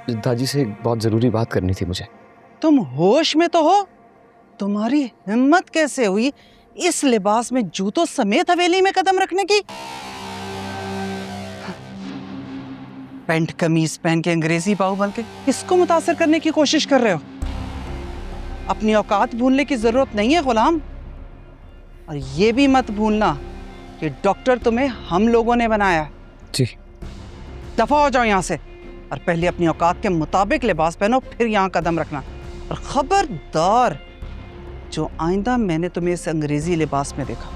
दादी से एक बहुत ज़रूरी बात करनी थी मुझे। तुम होश में तो हो? तुम्हारी हिम्मत कैसे हुई इस लिबास में जूतों समेत हवेली में कदम रखने की? पैंट कमीज पहन के अंग्रेजी बाहु बन के किसको मुतासिर करने की कोशिश कर रहे हो? अपनी औकात भूलने की जरूरत नहीं है गुलाम। और ये भी मत भूलना कि डॉक्टर तुम्हें हम लोगों ने बनाया। जी। दफा हो जाओ यहाँ से और पहले अपनी औकात के मुताबिक लिबास पहनो, फिर यहाँ कदम रखना। और खबरदार, जो आइंदा मैंने तुम्हें इस अंग्रेजी लिबास में देखा,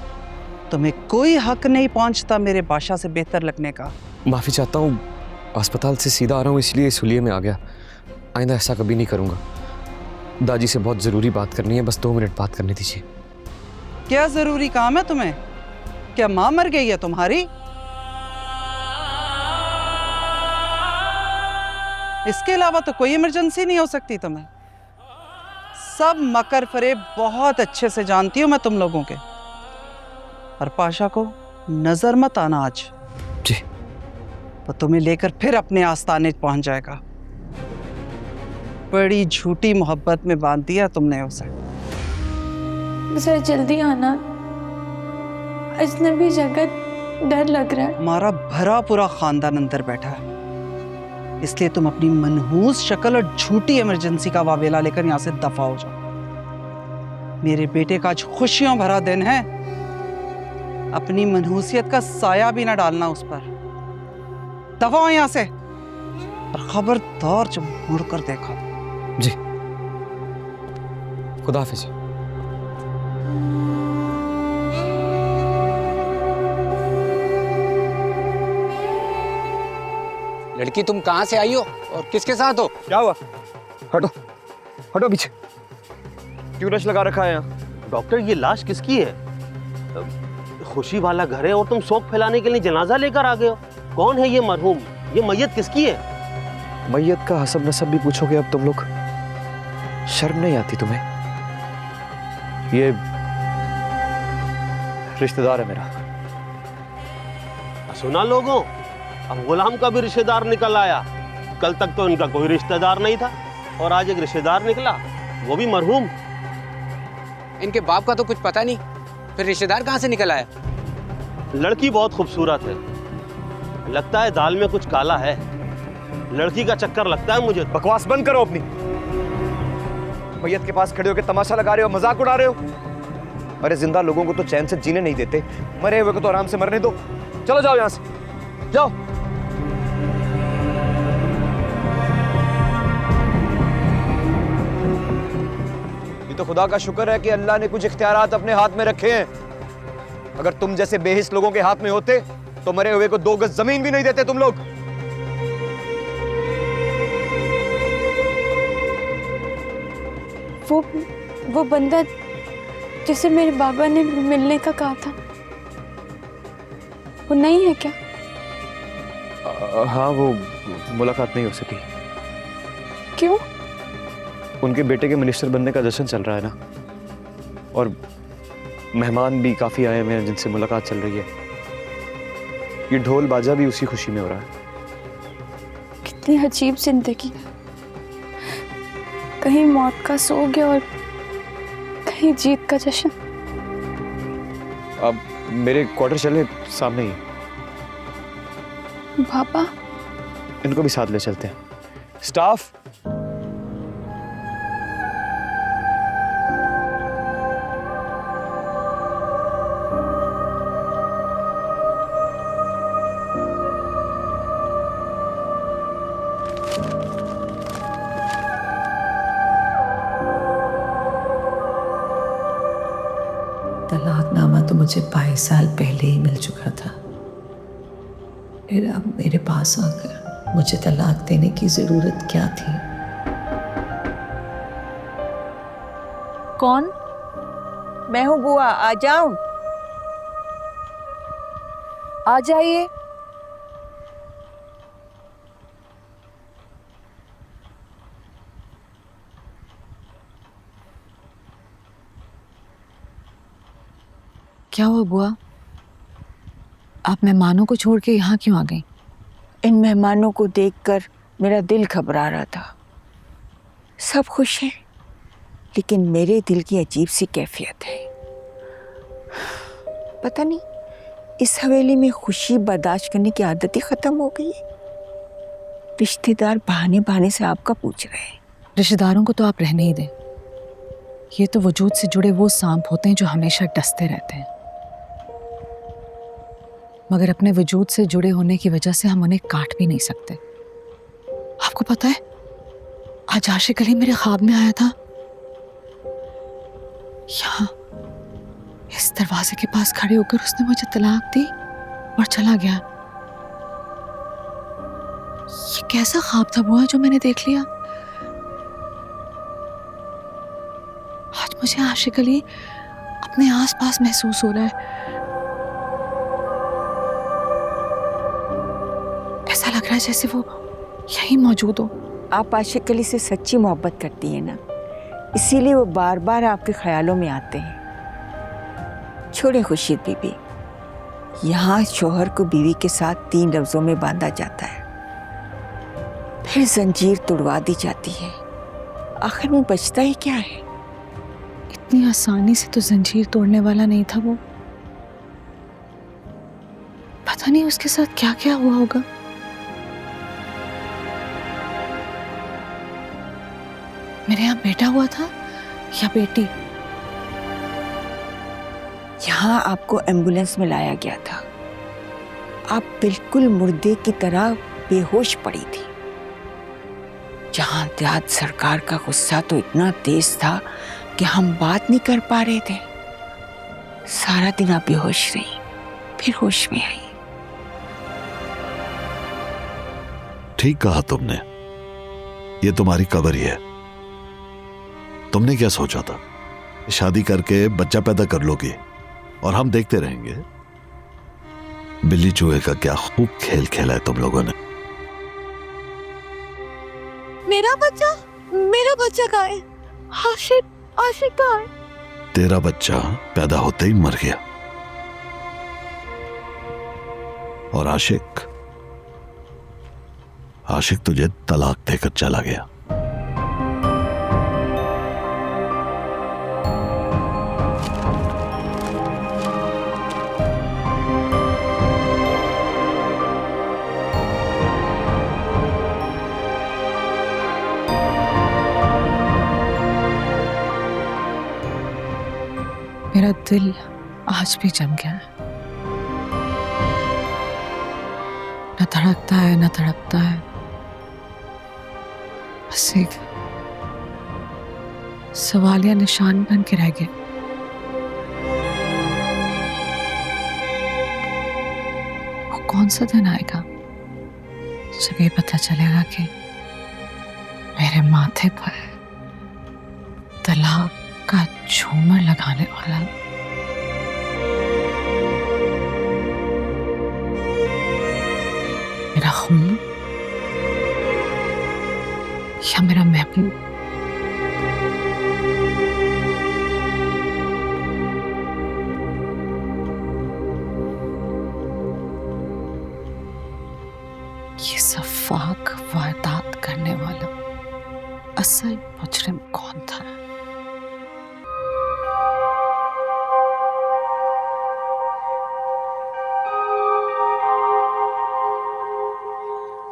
तुम्हें कोई हक नहीं पहुंचता मेरे बादशाह से बेहतर लगने का। माफ़ी चाहता हूँ, अस्पताल से सीधा आ रहा हूँ इसलिए इस हुलिये में आ गया। आइंदा ऐसा कभी नहीं करूँगा। दादी से बहुत ज़रूरी बात करनी है, बस 2 मिनट बात करने दीजिए। क्या ज़रूरी काम है तुम्हें? क्या माँ मर गई है तुम्हारी? इसके अलावा तो कोई इमरजेंसी नहीं हो सकती तुम्हें। सब मकर फरेब बहुत अच्छे से जानती हूँ मैं तुम लोगों के। और पाशा को नजर मत आना आज। जी। वो तुम्हें लेकर फिर अपने आस्ताने पहुंच जाएगा। बड़ी झूठी मोहब्बत में बांध दिया तुमने उसे। सर जल्दी आना, अजनबी जगह डर लग रहा है। हमारा भरा पूरा खानदान अंदर बैठा है, इसलिए तुम अपनी मनहूस शक्ल और झूठी इमरजेंसी का वावेला लेकर यहाँ से दफा हो जाओ। मेरे बेटे का आज खुशियों भरा दिन है, अपनी मनहूसियत का साया भी ना डालना उस पर। दफा हो यहाँ से, और खबरदार जब मुड़कर देखा। जी। खुदा हाफिज। लड़की तुम कहाँ से आई हो और किसके साथ हो? क्या हुआ? हटो हटो पीछे। क्यों रश लगा रखा है यहाँ? डॉक्टर, ये लाश किसकी है? खुशी वाला घर है और तुम शोक फैलाने के लिए जनाजा लेकर आ गए हो। कौन है ये मरहूम? ये मैयत किसकी है? मैयत का हसब नसब भी पूछोगे अब तुम लोग? शर्म नहीं आती तुम्हें? ये रिश्तेदार है मेरा। सुना लोगों, अब गुलाम का भी रिश्तेदार निकल आया। कल तक तो इनका कोई रिश्तेदार नहीं था और आज एक रिश्तेदार निकला, वो भी मरहूम। इनके बाप का तो कुछ पता नहीं, फिर रिश्तेदार कहाँ से निकल आया? लड़की बहुत खूबसूरत है, लगता है दाल में कुछ काला है। लड़की का चक्कर लगता है मुझे। बकवास बंद करो अपनी। मैयत के पास खड़े होकर तमाशा लगा रहे हो, मजाक उड़ा रहे हो। अरे जिंदा लोगों को तो चैन से जीने नहीं देते, मरे हुए को तो आराम से मरने दो। चलो जाओ यहां से, जाओ। ये तो खुदा का शुक्र है कि अल्लाह ने कुछ इख्तियारात अपने हाथ में रखे हैं। अगर तुम जैसे बेहिस लोगों के हाथ में होते तो मरे हुए को 2 गज जमीन भी नहीं देते तुम लोग। वो बंदा जिसे मेरे बाबा ने मिलने का कहा था, वो नहीं है क्या? हाँ, वो मुलाकात नहीं हो सकी। क्यों? उनके बेटे के मिनिस्टर बनने का जश्न चल रहा है ना, और मेहमान भी काफी आए हुए हैं जिनसे मुलाकात चल रही है। ये ढोल बाजा भी उसी खुशी में हो रहा है। कितनी अजीब जिंदगी, कहीं मौत का सोग और कहीं जीत का जश्न। अब मेरे क्वार्टर चले सामने ही। पापा, इनको भी साथ ले चलते हैं। स्टाफ, तलाकनामा तो मुझे 22 साल पहले ही मिल चुका था। फिर अब मेरे पास आकर मुझे तलाक देने की जरूरत क्या थी? कौन? मैं हूँ बुआ, आ जाऊं? आ जाइए। क्या हुआ बुआ? आप मेहमानों को छोड़ के यहाँ क्यों आ गई? इन मेहमानों को देखकर मेरा दिल घबरा रहा था। सब खुश हैं, लेकिन मेरे दिल की अजीब सी कैफियत है। पता नहीं इस हवेली में खुशी बर्दाश्त करने की आदत ही खत्म हो गई है। रिश्तेदार बहाने बहाने से आपका पूछ रहे हैं। रिश्तेदारों को तो आप रहने ही दें। ये तो वजूद से जुड़े वो सांप होते हैं जो हमेशा डसते रहते हैं, मगर अपने वजूद से जुड़े होने की वजह से हम उन्हें काट भी नहीं सकते। आपको पता है, आज आशिक अली मेरे ख्वाब में आया था। यहाँ इस दरवाजे के पास खड़े होकर उसने मुझे तलाक दी और चला गया। ये कैसा ख्वाब था बुआ जो मैंने देख लिया? आज मुझे आशिक अली अपने आसपास महसूस हो रहा है। ऐसा लग रहा है जैसे वो यहीं मौजूद हो। आप आशिक अली से सच्ची मोहब्बत करती हैं ना, इसीलिए वो बार बार आपके ख्यालों में आते हैं। छोड़े खुर्शीद बीबी, यहाँ शोहर को बीवी के साथ 3 लफ्जों में बांधा जाता है, फिर जंजीर तुड़वा दी जाती है। आखिर में बचता ही क्या है? इतनी आसानी से तो जंजीर तोड़ने वाला नहीं था वो। पता नहीं उसके साथ क्या क्या हुआ होगा। मेरे यहाँ बेटा हुआ था या बेटी? यहाँ आपको एम्बुलेंस में लाया गया था। आप बिल्कुल मुर्दे की तरह बेहोश पड़ी थी। जहां देहात सरकार का गुस्सा तो इतना तेज था कि हम बात नहीं कर पा रहे थे। सारा दिन आप बेहोश रही, फिर होश में आई। ठीक कहा तुमने, ये तुम्हारी कबर ही है। तुमने क्या सोचा था? शादी करके बच्चा पैदा कर लोगी और हम देखते रहेंगे? बिल्ली चूहे का क्या खूब खेल खेला है तुम लोगों ने। मेरा बच्चा कहाँ है? आशिक कहाँ है? तेरा बच्चा पैदा होते ही मर गया और आशिक तुझे तलाक देकर चला गया। मेरा दिल आज भी जम गया है। न धड़कता है न तड़पता है, बस एक सवालिया निशान बन के रह गया। वो कौन सा दिन आएगा जब ये पता चलेगा कि मेरे माथे पर तलाक का झूमर लगाने वाला मेरा खून या मेरा महबूब? ये सफाक वारदात करने वाला असल मुजरिम कौन था?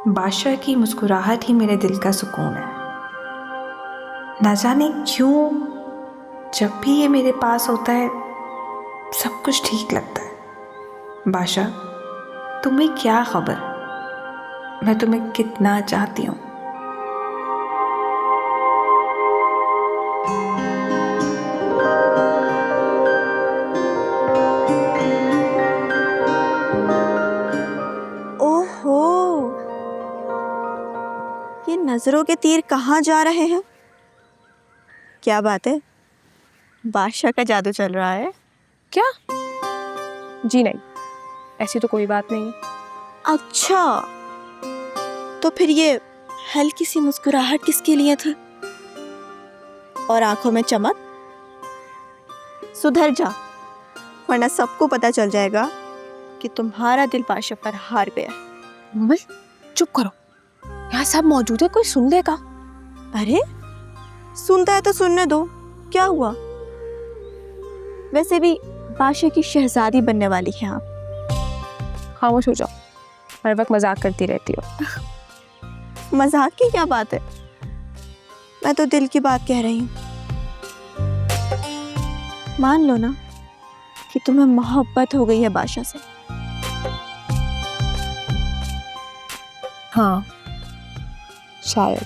बादशाह की मुस्कुराहट ही मेरे दिल का सुकून है। न जाने क्यों जब भी ये मेरे पास होता है सब कुछ ठीक लगता है। बादशाह, तुम्हें क्या खबर मैं तुम्हें कितना चाहती हूँ। नजरों के तीर कहाँ जा रहे हैं? क्या बात है, बादशाह का जादू चल रहा है क्या? जी नहीं, ऐसी तो कोई बात नहीं। अच्छा, तो फिर ये हल्की सी मुस्कुराहट किसके लिए था और आंखों में चमक? सुधर जा, वरना सबको पता चल जाएगा कि तुम्हारा दिल बादशाह पर हार गया। मम्मी चुप करो, यहाँ सब मौजूद है, कोई सुन लेगा। अरे सुनता है तो सुनने दो, क्या हुआ? वैसे भी बादशाह की शहजादी बनने वाली हैं आप। खामोश हो जाओ, हर वक्त मजाक करती रहती हो। मजाक की क्या बात है, मैं तो दिल की बात कह रही हूँ। मान लो ना कि तुम्हें मोहब्बत हो गई है बादशाह से। हाँ शायद।